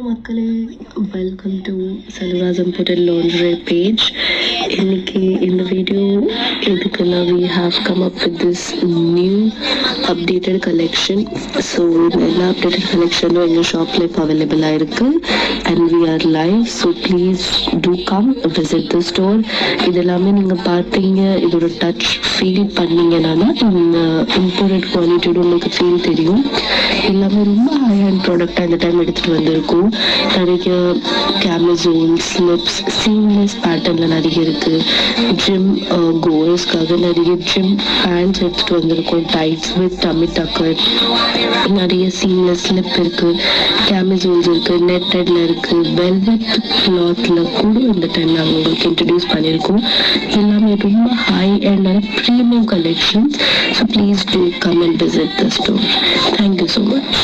மக்களே, welcome to Selvaraj imported laundry page. இன்னைக்கு இந்த வீடியோ எதுக்குன்னா we have come up with this new updated collection. So எல்லா updated collectionும் எங்கள் ஷாப்பில் இப்போ அவைலபிளாக இருக்குது and we are live. So please do come visit the store. இது எல்லாமே நீங்கள் பார்த்தீங்க, இதோட டச் ஃபீல் பண்ணீங்கன்னா இந்த இம்போர்ட்டட் குவாலிட்டியோட உங்களுக்கு ஃபீல் தெரியும். எல்லாமே ரொம்ப ஹை ஹேண்ட் ப்ராடக்டாக இந்த டைம் எடுத்துகிட்டு வந்திருக்கும். நிறைய கேமசோன் ஸ்லிப்ஸ் சீம்லெஸ் பேட்டர்னில் நிறைய இருக்குது. ஜிம் கோயர்ஸ்க்காக நிறைய ஜிம் பேண்ட்ஸ் எடுத்துகிட்டு வந்திருக்கோம். டைட்ஸ் வித் டம்மி டக்கர், நிறைய சீம்லெஸ் ஸ்லிப் இருக்குது, கேமசோன்ஸ் இருக்குது, நெட்டடில் இருக்குது, வெல்வெட் கிளாத்தில் கூட இந்த டைம் நாங்கள் உங்களுக்கு இன்ட்ரடியூஸ் பண்ணியிருக்கோம். எல்லாமே ரொம்ப high and premium collections. So please do come and visit the store. Thank you so much.